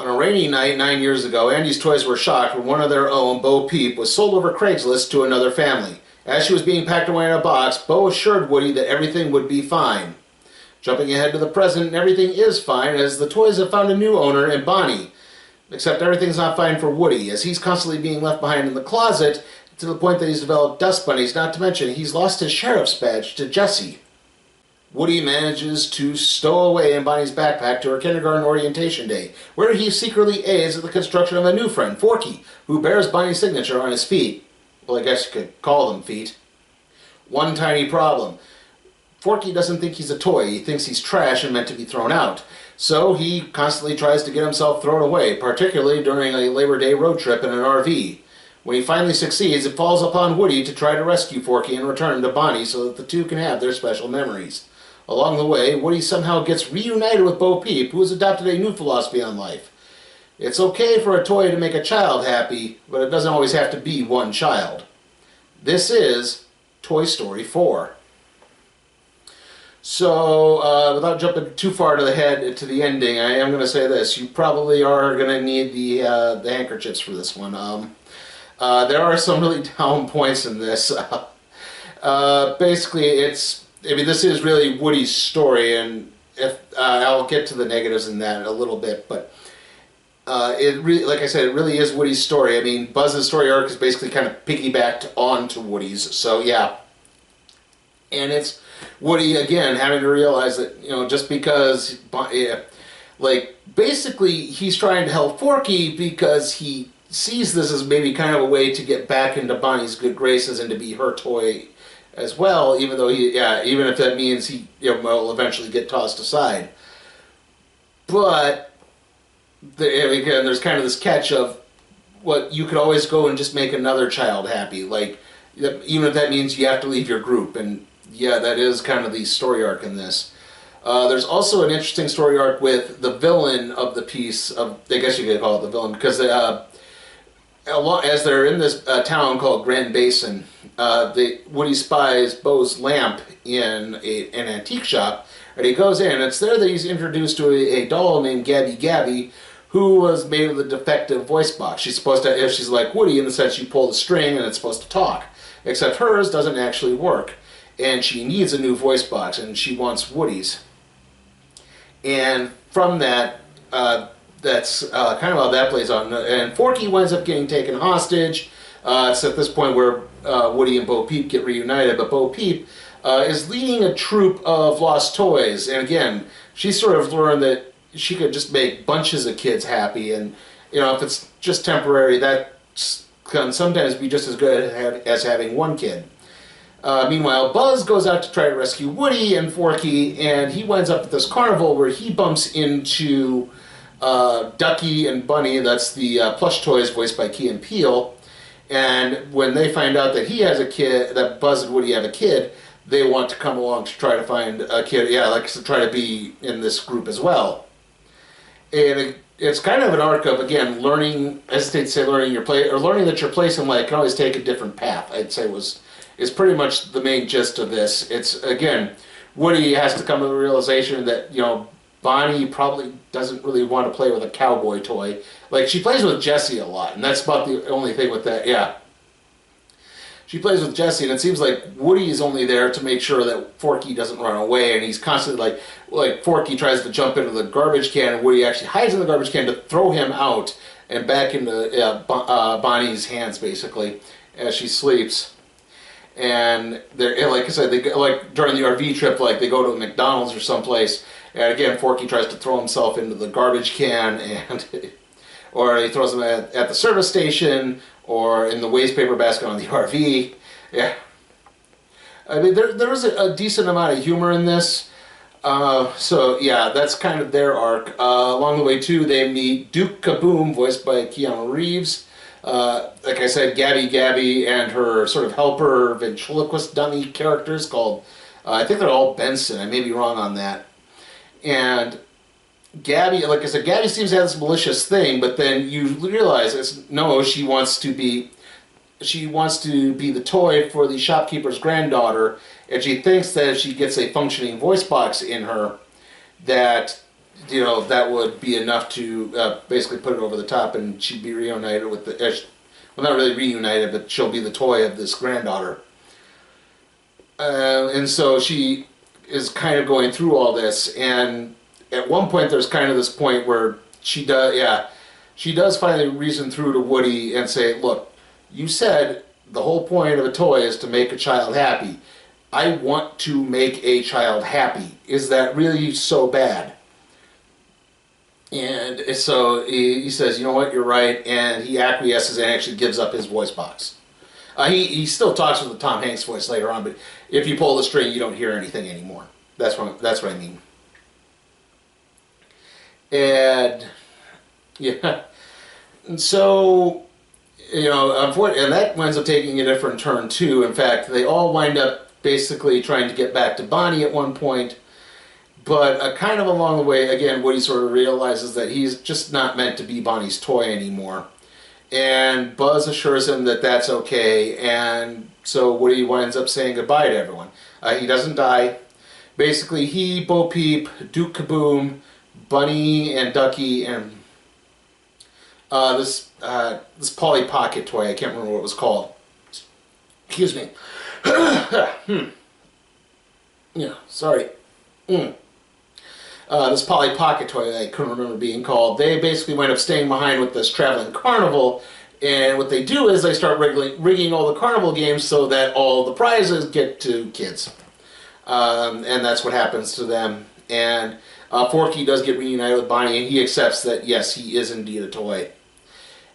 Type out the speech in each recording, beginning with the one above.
On a rainy night 9 years ago, Andy's toys were shocked when one of their own, Bo Peep, was sold over Craigslist to another family. As she was being packed away in a box, Bo assured Woody that everything would be fine. Jumping ahead to the present, everything is fine as the toys have found a new owner in Bonnie. Except everything's not fine for Woody, as he's constantly being left behind in the closet to the point that he's developed dust bunnies, not to mention he's lost his sheriff's badge to Jessie. Woody manages to stow away in Bonnie's backpack to her kindergarten orientation day, where he secretly aids at the construction of a new friend, Forky, who bears Bonnie's signature on his feet. Well, I guess you could call them feet. One tiny problem. Forky doesn't think he's a toy. He thinks he's trash and meant to be thrown out. So he constantly tries to get himself thrown away, particularly during a Labor Day road trip in an RV. When he finally succeeds, it falls upon Woody to try to rescue Forky and return him to Bonnie so that the two can have their special memories. Along the way, Woody somehow gets reunited with Bo Peep, who has adopted a new philosophy on life. It's okay for a toy to make a child happy, but it doesn't always have to be one child. This is Toy Story 4. So, without jumping too far to the ending, I am going to say this. You probably are going to need the handkerchiefs for this one. There are some really down points in this. Basically, this is really Woody's story, and if I'll get to the negatives in that in a little bit, but like I said, it really is Woody's story. I mean, Buzz's story arc is basically kind of piggybacked onto Woody's, so yeah. And it's Woody, again, having to realize that, just because, basically he's trying to help Forky because he sees this as maybe kind of a way to get back into Bonnie's good graces and to be her toy as well, even if that means he will eventually get tossed aside. But again, there's kind of this catch of what you could always go and just make another child happy, even if that means you have to leave your group. And yeah, that is kind of the story arc in this. There's also an interesting story arc with the villain of the piece. I guess you could call it the villain, because as they're in this town called Grand Basin, Woody spies Bo's lamp in an antique shop, and he goes in, and it's there that he's introduced to a doll named Gabby Gabby, who was made with a defective voice box. She's supposed to, she's like Woody in the sense you pull the string and it's supposed to talk, except hers doesn't actually work, and she needs a new voice box, and she wants Woody's. And from that, that's kind of how that plays out. And Forky winds up getting taken hostage. It's at this point where Woody and Bo Peep get reunited, but Bo Peep is leading a troop of lost toys. And again, she sort of learned that she could just make bunches of kids happy, and if it's just temporary, that can sometimes be just as good as having one kid. Meanwhile, Buzz goes out to try to rescue Woody and Forky, and he winds up at this carnival where he bumps into Ducky and Bunny. That's the plush toys voiced by Key and Peele. And when they find out that he has a kid, that Buzz and Woody have a kid, they want to come along to try to find a kid, to try to be in this group as well. And it's kind of an arc of, again, learning, I hesitate to say learning your place, or learning that your place in life can always take a different path, I'd say is pretty much the main gist of this. It's, again, Woody has to come to the realization that, Bonnie probably doesn't really want to play with a cowboy toy. She plays with Jessie a lot, and that's about the only thing with that, yeah. She plays with Jessie, and it seems like Woody is only there to make sure that Forky doesn't run away, and he's constantly like Forky tries to jump into the garbage can, and Woody actually hides in the garbage can to throw him out and back into Bonnie's hands, basically, as she sleeps. And they're, like I said, during the RV trip, they go to a McDonald's or someplace, and again, Forky tries to throw himself into the garbage can, or he throws him at the service station, or in the waste paper basket on the RV. Yeah. I mean, there is a decent amount of humor in this. So, yeah, that's kind of their arc. Along the way, too, they meet Duke Kaboom, voiced by Keanu Reeves. Like I said, Gabby and her sort of helper ventriloquist dummy characters called, I think they're all Benson. I may be wrong on that. And Gabby, like I said, Gabby seems to have this malicious thing, but then you realize she wants to be the toy for the shopkeeper's granddaughter, and she thinks that if she gets a functioning voice box in her, that that would be enough to basically put it over the top, and she'd be reunited with the, well, not really reunited, but she'll be the toy of this granddaughter. And so she is kind of going through all this, and at one point there's kind of this point where she does finally reason through to Woody and say, look, you said the whole point of a toy is to make a child happy. I want to make a child happy. Is that really so bad? And so he says, you know what, you're right, and he acquiesces and actually gives up his voice box. He still talks with the Tom Hanks voice later on, but if you pull the string, you don't hear anything anymore. That's what I mean. And yeah, and so unfortunately, and that winds up taking a different turn too. In fact, they all wind up basically trying to get back to Bonnie at one point. But kind of along the way, again, Woody sort of realizes that he's just not meant to be Bonnie's toy anymore. And Buzz assures him that that's okay, and so Woody winds up saying goodbye to everyone. He doesn't die. Basically, he, Bo Peep, Duke Kaboom, Bunny and Ducky, and this Polly Pocket toy, I can't remember what it was called. Excuse me. Yeah, sorry. This Polly Pocket toy that I couldn't remember being called, they basically wind up staying behind with this traveling carnival, and what they do is they start rigging all the carnival games so that all the prizes get to kids. And that's what happens to them. And Forky does get reunited with Bonnie, and he accepts that, yes, he is indeed a toy.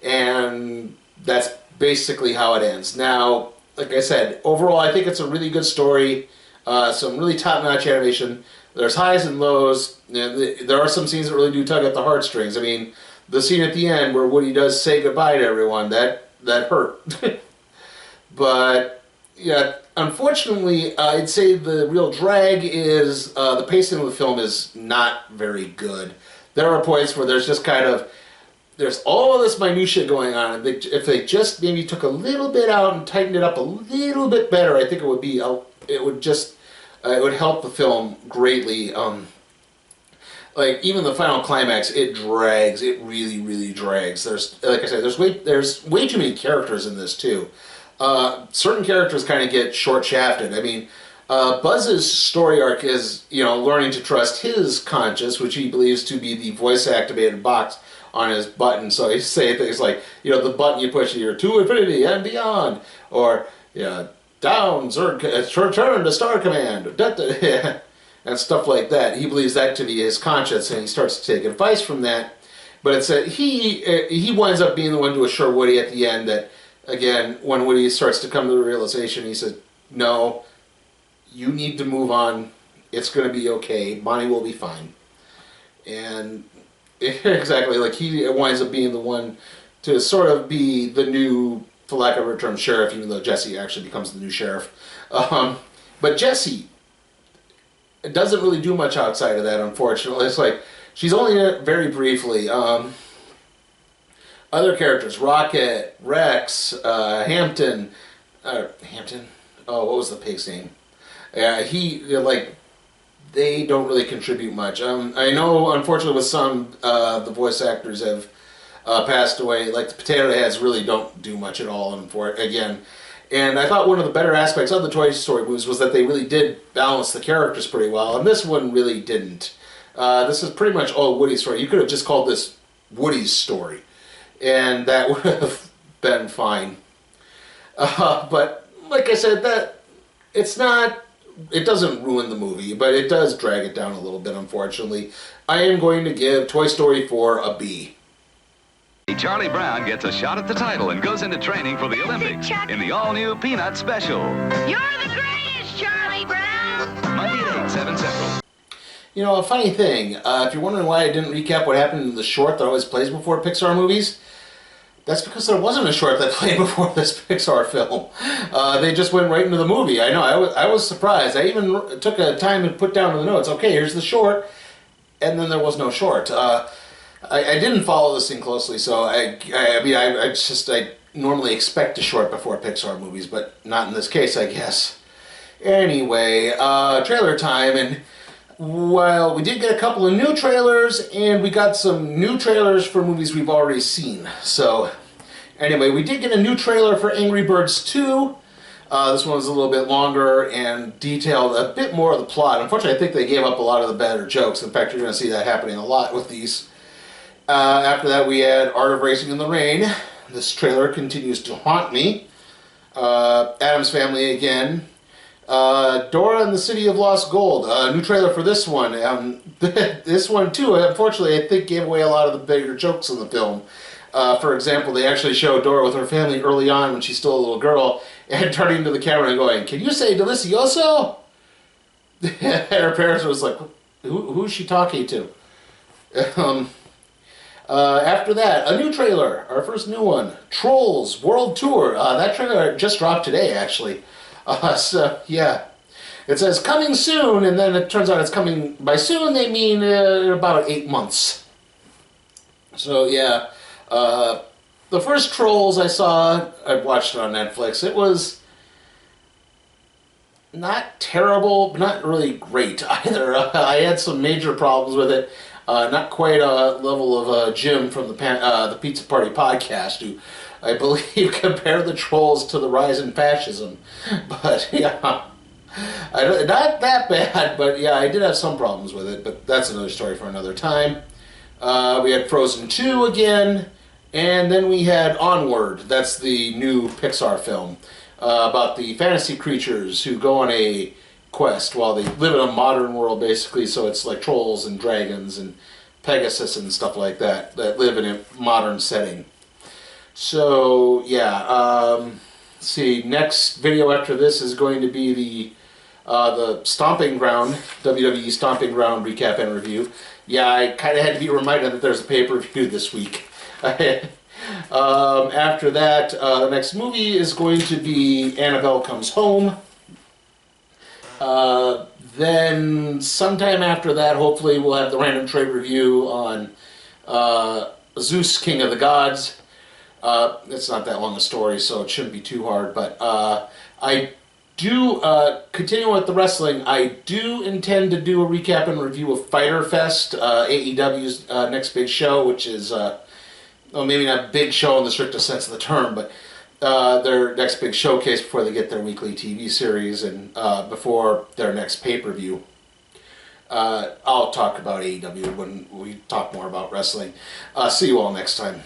And that's basically how it ends. Now, like I said, overall I think it's a really good story, some really top-notch animation. There's highs and lows. There are some scenes that really do tug at the heartstrings. I mean, the scene at the end where Woody does say goodbye to everyone, that hurt. But, yeah, unfortunately, I'd say the real drag is the pacing of the film is not very good. There are points where there's just kind of, there's all this minutia going on, and if they just maybe took a little bit out and tightened it up a little bit better, I think it would be, it would help the film greatly. Like even the final climax, it drags. It really, really drags. There's, like I said, there's way too many characters in this too. Certain characters kind of get short shafted. I mean, Buzz's story arc is learning to trust his conscience, which he believes to be the voice activated box on his button. So he say things like, the button you push here to infinity and beyond, or down, return to Star Command, and stuff like that. He believes that to be his conscience, and he starts to take advice from that. But it's he winds up being the one to assure Woody at the end that, again, when Woody starts to come to the realization, he says, no, you need to move on. It's going to be okay. Bonnie will be fine. And exactly, like he winds up being the one to sort of be the new, for lack of a term, sheriff, even though Jesse actually becomes the new sheriff. But Jessie doesn't really do much outside of that, unfortunately. It's like, she's only in it very briefly. Other characters, Rocket, Rex, Hampton, oh, what was the pig's name? They don't really contribute much. I know, unfortunately, with some, the voice actors have passed away. Like the Potato Heads really don't do much at all. And I thought one of the better aspects of the Toy Story movies was that they really did balance the characters pretty well, and this one really didn't. This is pretty much all Woody's story. You could have just called this Woody's story, and that would have been fine. But like I said, it doesn't ruin the movie, but it does drag it down a little bit, unfortunately. I am going to give Toy Story 4 a B. Charlie Brown gets a shot at the title and goes into training for the Olympics in the all-new Peanut Special. You're the greatest, Charlie Brown! Monday at 8, 7 Central. A funny thing, if you're wondering why I didn't recap what happened in the short that always plays before Pixar movies, that's because there wasn't a short that played before this Pixar film. They just went right into the movie. I know, I was surprised. I even took a time and put down in the notes, okay, here's the short, and then there was no short. I didn't follow this thing closely, so I normally expect a short before Pixar movies, but not in this case, I guess. Anyway, trailer time, and Well, we did get a couple of new trailers, and we got some new trailers for movies we've already seen. So, anyway, we did get a new trailer for Angry Birds 2. This one was a little bit longer and detailed a bit more of the plot. Unfortunately, I think they gave up a lot of the better jokes. In fact, you're going to see that happening a lot with these. After that, we had Art of Racing in the Rain. This trailer continues to haunt me. Addams Family again. Dora and the City of Lost Gold. New trailer for this one. This one, too, unfortunately, I think gave away a lot of the bigger jokes in the film. For example, they actually show Dora with her family early on when she's still a little girl and turning to the camera and going, "Can you say delicioso?" And her parents was like, who's she talking to? After that, a new trailer. Our first new one. Trolls World Tour. That trailer just dropped today, actually. So, yeah. It says coming soon, and then it turns out it's coming, by soon they mean about 8 months. So, yeah. The first Trolls I saw, I watched it on Netflix. It was not terrible, but not really great either. I had some major problems with it. Not quite a level of Jim from the Pizza Party podcast, who I believe compared the Trolls to the rise in fascism. But yeah, not that bad. But yeah, I did have some problems with it. But that's another story for another time. We had Frozen 2 again, and then we had Onward. That's the new Pixar film about the fantasy creatures who go on a quest while they live in a modern world, basically. So it's like trolls and dragons and Pegasus and stuff like that live in a modern setting. So yeah, let's see. Next video after this is going to be the Stomping Ground, WWE Stomping Ground recap and review. Yeah, I kind of had to be reminded that there's a pay-per-view this week. After that, the next movie is going to be Annabelle Comes Home. Then sometime after that, hopefully, we'll have the random trade review on Zeus, King of the Gods. It's not that long a story, so it shouldn't be too hard. But I do, continuing with the wrestling, I do intend to do a recap and review of Fyter Fest, AEW's next big show, which is, well, maybe not a big show in the strictest sense of the term, but their next big showcase before they get their weekly TV series and before their next pay-per-view. I'll talk about AEW when we talk more about wrestling. See you all next time.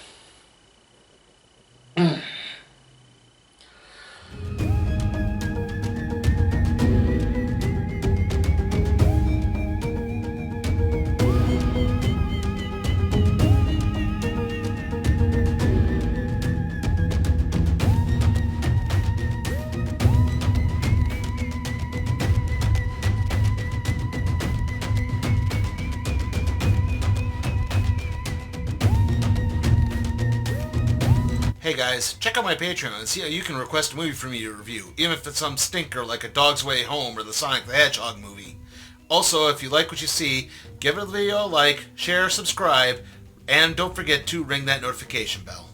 Hey guys, check out my Patreon and see how you can request a movie for me to review, even if it's some stinker like A Dog's Way Home or the Sonic the Hedgehog movie. Also, if you like what you see, give the video a like, share, subscribe, and don't forget to ring that notification bell.